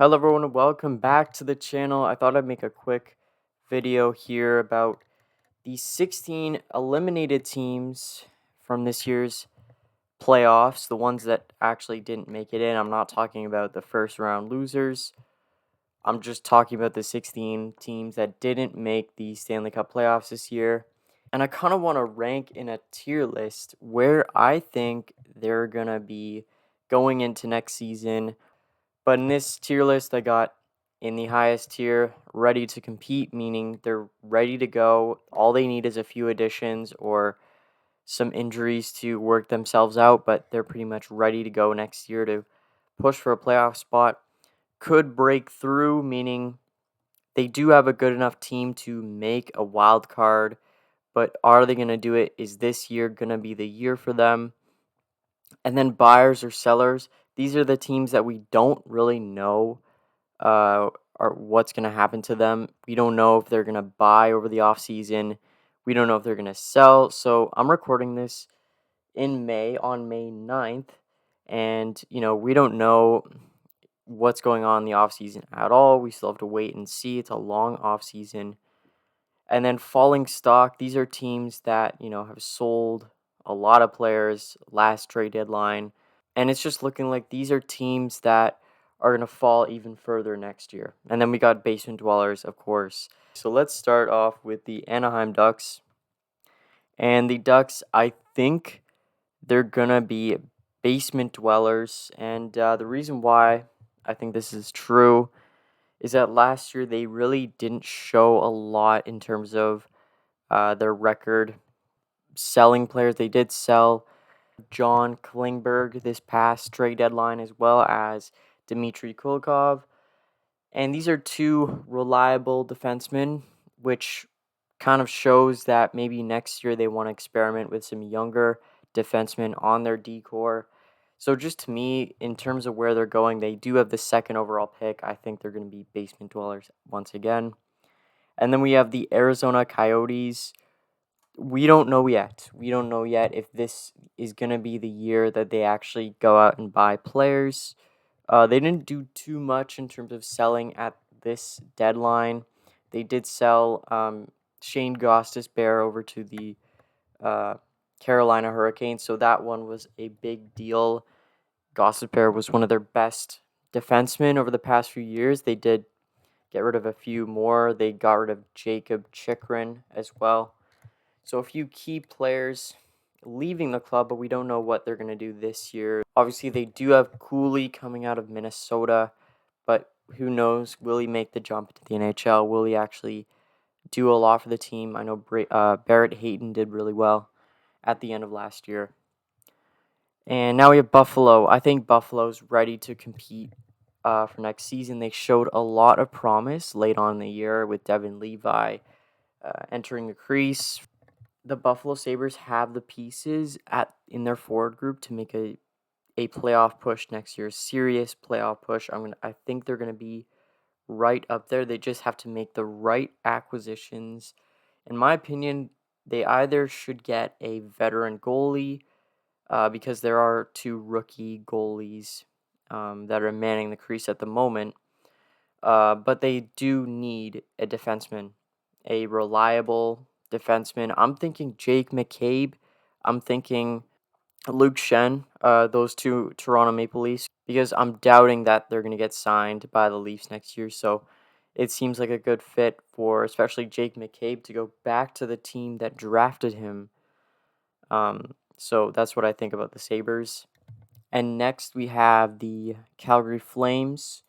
Hello everyone and welcome back to the channel. I thought I'd make a quick video here about the 16 eliminated teams from this year's playoffs, the ones that actually didn't make it in. I'm not talking about the first round losers. I'm just talking about the 16 teams that didn't make the Stanley Cup playoffs this year. And I kind of want to rank in a tier list where I think they're going to be going into next season. But in this tier list, I got in the highest tier, ready to compete, meaning they're ready to go. All they need is a few additions or some injuries to work themselves out, but they're pretty much ready to go next year to push for a playoff spot. Could break through, meaning they do have a good enough team to make a wild card, but are they going to do it? Is this year going to be the year for them? And then buyers or sellers, these are the teams that we don't really know or what's going to happen to them. We don't know if they're going to buy over the offseason. We don't know if they're going to sell. So I'm recording this in May, on May 9th. And, we don't know what's going on in the offseason at all. We still have to wait and see. It's a long offseason. And then falling stock, these are teams that, have sold a lot of players last trade deadline. And it's just looking like these are teams that are going to fall even further next year. And then we got basement dwellers, of course. So let's start off with the Anaheim Ducks. And the Ducks, I think they're going to be basement dwellers. And the reason why I think this is true is that last year they really didn't show a lot in terms of their record selling players. They did sell John Klingberg this past trade deadline, as well as Dmitry Kulikov. And these are two reliable defensemen, which kind of shows that maybe next year they want to experiment with some younger defensemen on their decor. So just to me, in terms of where they're going, they do have the second overall pick. I think they're going to be basement dwellers once again. And then we have the Arizona Coyotes. We don't know yet. We don't know yet if this is going to be the year that they actually go out and buy players. They didn't do too much in terms of selling at this deadline. They did sell Shane Gostis-Bear over to the uh, Carolina Hurricanes, so that one was a big deal. Gostis-Bear was one of their best defensemen over the past few years. They did get rid of a few more. They got rid of Jacob Chikrin as well. So a few key players leaving the club, but we don't know what they're going to do this year. Obviously, they do have Cooley coming out of Minnesota, but who knows? Will he make the jump into the NHL? Will he actually do a lot for the team? I know Barrett Hayton did really well at the end of last year. And now we have Buffalo. I think Buffalo's ready to compete for next season. They showed a lot of promise late on in the year with Devin Levi entering the crease. The Buffalo Sabres have the pieces in their forward group to make a playoff push next year, serious playoff push. I think they're gonna be right up there. They just have to make the right acquisitions. In my opinion, they either should get a veteran goalie, because there are two rookie goalies that are manning the crease at the moment. But they do need a defenseman, a reliable defenseman. I'm thinking Jake McCabe. I'm thinking Luke Shen, those two Toronto Maple Leafs, because I'm doubting that they're going to get signed by the Leafs next year. So it seems like a good fit for especially Jake McCabe to go back to the team that drafted him. So that's what I think about the Sabres. And next we have the Calgary Flames.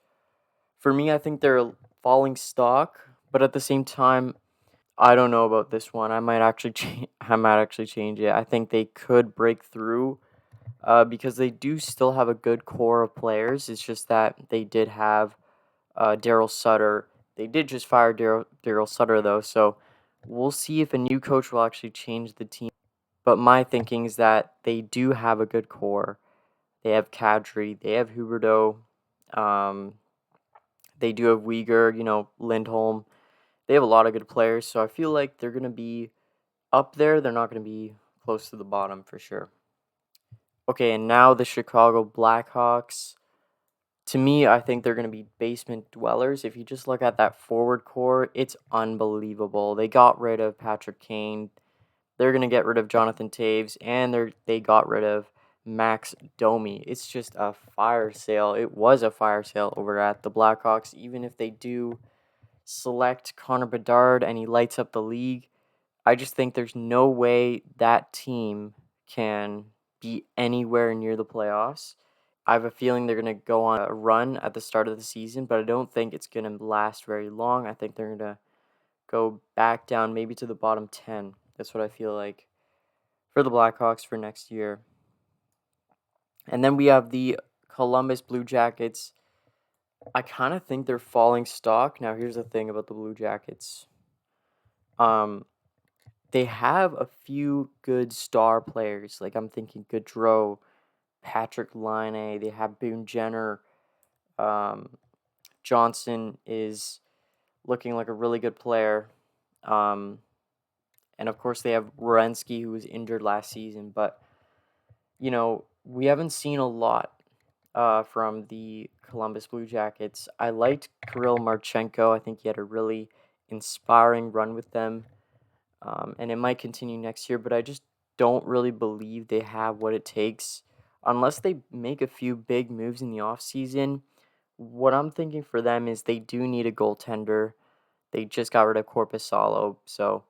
For me, I think they're a falling stock, but at the same time, I don't know about this one. I might actually change it. I think they could break through because they do still have a good core of players. It's just that they did have Daryl Sutter. They did just fire Daryl Sutter, though, so we'll see if a new coach will actually change the team. But my thinking is that they do have a good core. They have Kadri, they have Huberdeau, um, they do have Uyghur, Lindholm. They have a lot of good players, so I feel like they're going to be up there. They're not going to be close to the bottom for sure. Okay, and now the Chicago Blackhawks. To me, I think they're going to be basement dwellers. If you just look at that forward core, it's unbelievable. They got rid of Patrick Kane. They're going to get rid of Jonathan Taves, and they got rid of Max Domi. It's just a fire sale. It was a fire sale over at the Blackhawks. Even if they do select Connor Bedard and he lights up the league, I just think there's no way that team can be anywhere near the playoffs. I have a feeling they're going to go on a run at the start of the season, but I don't think it's going to last very long. I think they're going to go back down maybe to the bottom 10. That's what I feel like for the Blackhawks for next year. And then we have the Columbus Blue Jackets. I kind of think they're falling stock. Now, here's the thing about the Blue Jackets. They have a few good star players. Like I'm thinking Gaudreau, Patrick Laine. They have Boone Jenner. Um, Johnson is looking like a really good player. Um, and of course, they have Werenski, who was injured last season. But, we haven't seen a lot from the Columbus Blue Jackets. I liked Kirill Marchenko. I think he had a really inspiring run with them. And it might continue next year, but I just don't really believe they have what it takes unless they make a few big moves in the offseason. What I'm thinking for them is they do need a goaltender. They just got rid of Corpusalo. So,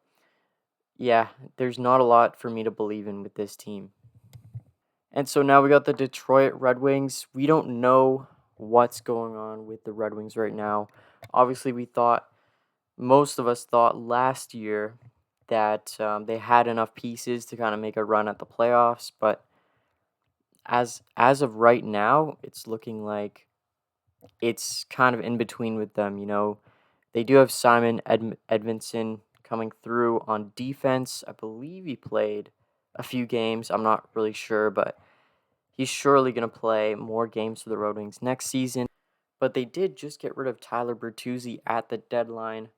yeah, there's not a lot for me to believe in with this team. And so now we got the Detroit Red Wings. We don't know what's going on with the Red Wings right now. Obviously, most of us thought last year that they had enough pieces to kind of make a run at the playoffs, but as of right now, it's looking like it's kind of in between with them. They do have Simon Edmondson coming through on defense. I believe he played a few games. I'm not really sure, but he's surely going to play more games for the Red Wings next season. But they did just get rid of Tyler Bertuzzi at the deadline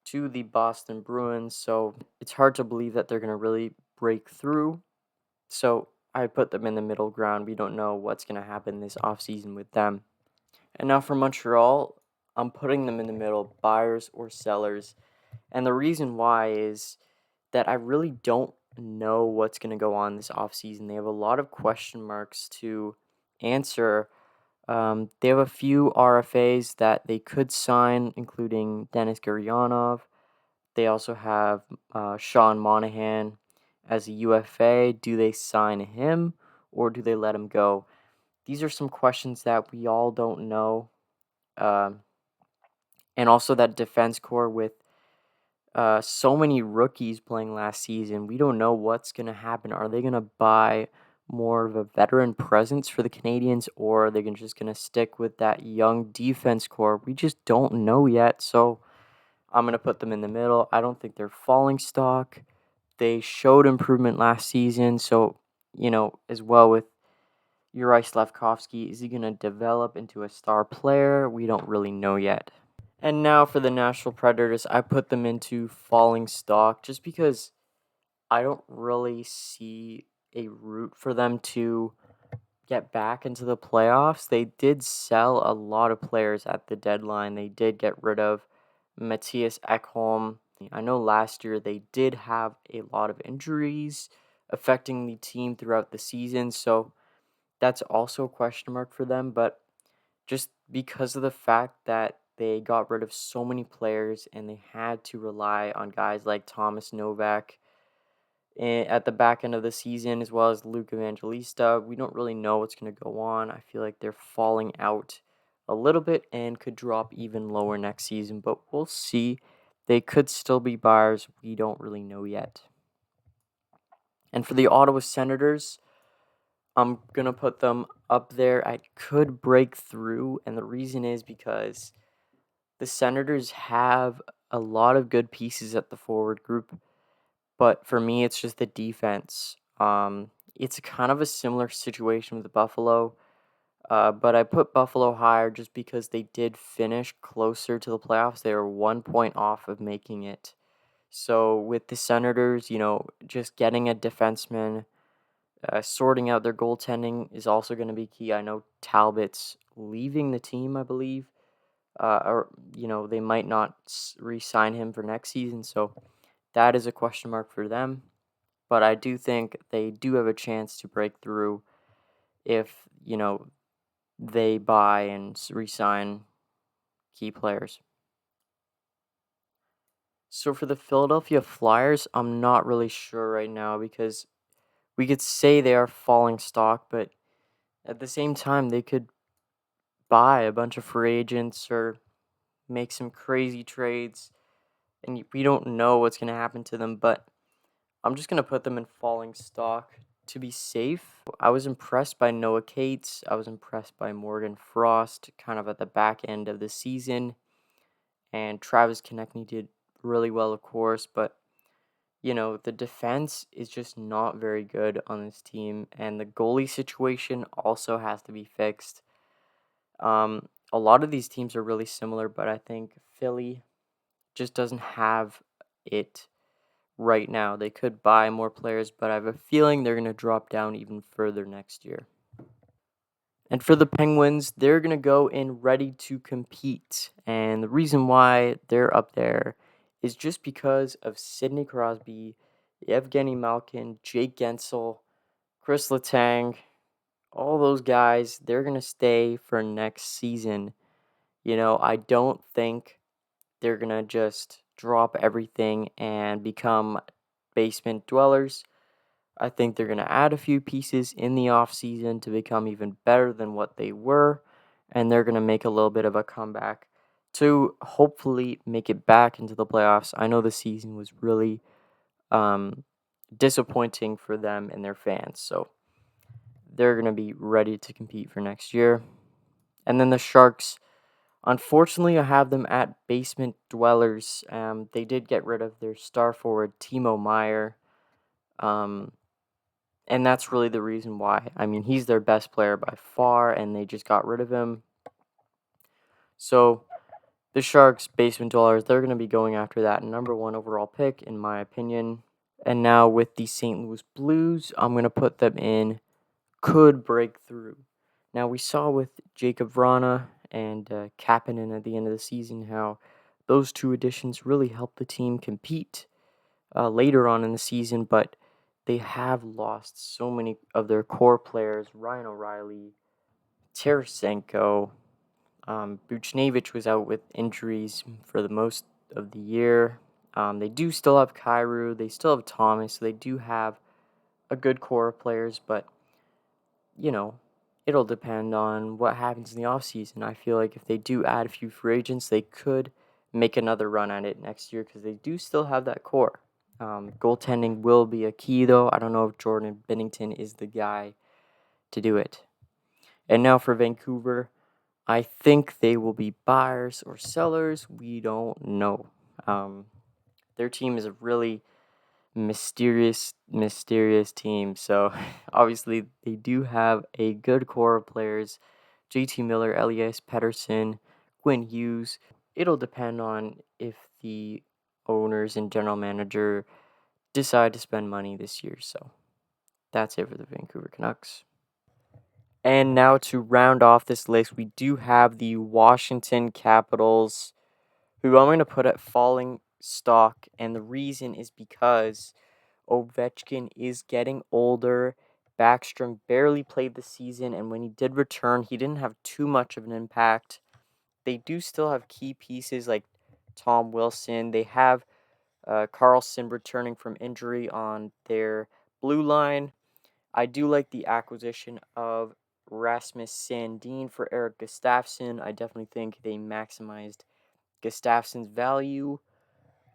to the Boston Bruins, so it's hard to believe that they're going to really break through. So I put them in the middle ground. We don't know what's going to happen this offseason with them. And now for Montreal, I'm putting them in the middle, buyers or sellers. And the reason why is that I really don't know what's going to go on this offseason. They have a lot of question marks to answer. They have a few RFAs that they could sign, including Denis Gurianov. They also have Sean Monahan as a UFA. Do they sign him or do they let him go? These are some questions that we all don't know. Um, and also that defense core with so many rookies playing last season. We don't know what's going to happen. Are they going to buy more of a veteran presence for the Canadians, or are they just going to stick with that young defense core? We just don't know yet. So I'm going to put them in the middle. I don't think they're falling stock. They showed improvement last season. So, as well with Uri Slavkovsky, is he going to develop into a star player? We don't really know yet. And now for the Nashville Predators, I put them into falling stock just because I don't really see a route for them to get back into the playoffs. They did sell a lot of players at the deadline. They did get rid of Matthias Ekholm. I know last year they did have a lot of injuries affecting the team throughout the season, so that's also a question mark for them. But just because of the fact that they got rid of so many players and they had to rely on guys like Thomas Novak at the back end of the season, as well as Luke Evangelista. We don't really know what's going to go on. I feel like they're falling out a little bit and could drop even lower next season, but we'll see. They could still be buyers. We don't really know yet. And for the Ottawa Senators, I'm going to put them up there. I could break through, and the reason is because the Senators have a lot of good pieces at the forward group. But for me, it's just the defense. It's kind of a similar situation with Buffalo, but I put Buffalo higher just because they did finish closer to the playoffs. They were 1 point off of making it. So with the Senators, just getting a defenseman Sorting out their goaltending is also going to be key. I know Talbot's leaving the team, I believe, or they might not re-sign him for next season, so that is a question mark for them. But I do think they do have a chance to break through if they buy and re-sign key players. So for the Philadelphia Flyers, I'm not really sure right now because we could say they are falling stock, but at the same time, they could buy a bunch of free agents or make some crazy trades, and we don't know what's going to happen to them. But I'm just going to put them in falling stock to be safe. I was impressed by Noah Cates. I was impressed by Morgan Frost kind of at the back end of the season. And Travis Konechny did really well, of course, but the defense is just not very good on this team, and the goalie situation also has to be fixed. A lot of these teams are really similar, but I think Philly just doesn't have it right now. They could buy more players, but I have a feeling they're going to drop down even further next year. And for the Penguins, they're going to go in ready to compete. And the reason why they're up there is just because of Sidney Crosby, Evgeny Malkin, Jake Gensel, Chris Letang, all those guys, they're going to stay for next season. I don't think they're going to just drop everything and become basement dwellers. I think they're going to add a few pieces in the offseason to become even better than what they were, and they're going to make a little bit of a comeback to hopefully make it back into the playoffs. I know the season was really disappointing for them and their fans, so they're going to be ready to compete for next year. And then the Sharks, unfortunately, I have them at basement dwellers. They did get rid of their star forward, Timo Meier. And that's really the reason why. I mean, he's their best player by far, and they just got rid of him. So the Sharks, basement dwellers, they're going to be going after that number one overall pick, in my opinion. And now with the St. Louis Blues, I'm going to put them in could break through. Now, we saw with Jacob Vrana and Kapanen at the end of the season how those two additions really helped the team compete later on in the season, but they have lost so many of their core players. Ryan O'Reilly, Tarasenko, Buchnevich was out with injuries for the most of the year. They do still have Kyrou. They still have Thomas. So they do have a good core of players, but, it'll depend on what happens in the offseason. I feel like if they do add a few free agents, they could make another run at it next year because they do still have that core. Goaltending will be a key, though. I don't know if Jordan Binnington is the guy to do it. And now for Vancouver, I think they will be buyers or sellers. We don't know. Their team is a really mysterious team. So obviously they do have a good core of players. JT Miller, Elias Pettersson, Quinn Hughes. It'll depend on if the owners and general manager decide to spend money this year. So that's it for the Vancouver Canucks. And now to round off this list, we do have the Washington Capitals, who I'm going to put at falling stock. And the reason is because Ovechkin is getting older. Backstrom barely played the season, and when he did return, he didn't have too much of an impact. They do still have key pieces like Tom Wilson. They have Carlson returning from injury on their blue line. I do like the acquisition of Rasmus Sandin for Eric Gustafsson. I definitely think they maximized Gustafsson's value.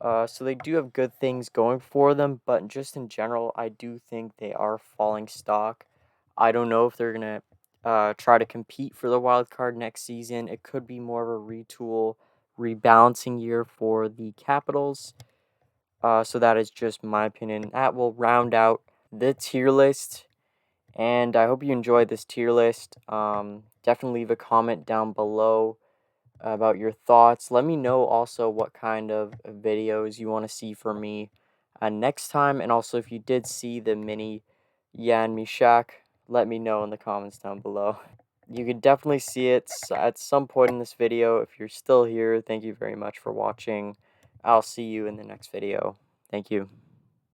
So they do have good things going for them, but just in general, I do think they are falling stock. I don't know if they're going to try to compete for the wild card next season. It could be more of a retool, rebalancing year for the Capitals. So that is just my opinion. That will round out the tier list. And I hope you enjoyed this tier list. Definitely leave a comment down below about your thoughts. Let me know also what kind of videos you want to see from me next time. And also if you did see the mini, Jan Mysak? Let me know in the comments down below. You can definitely see it at some point in this video. If you're still here, thank you very much for watching. I'll see you in the next video. Thank you.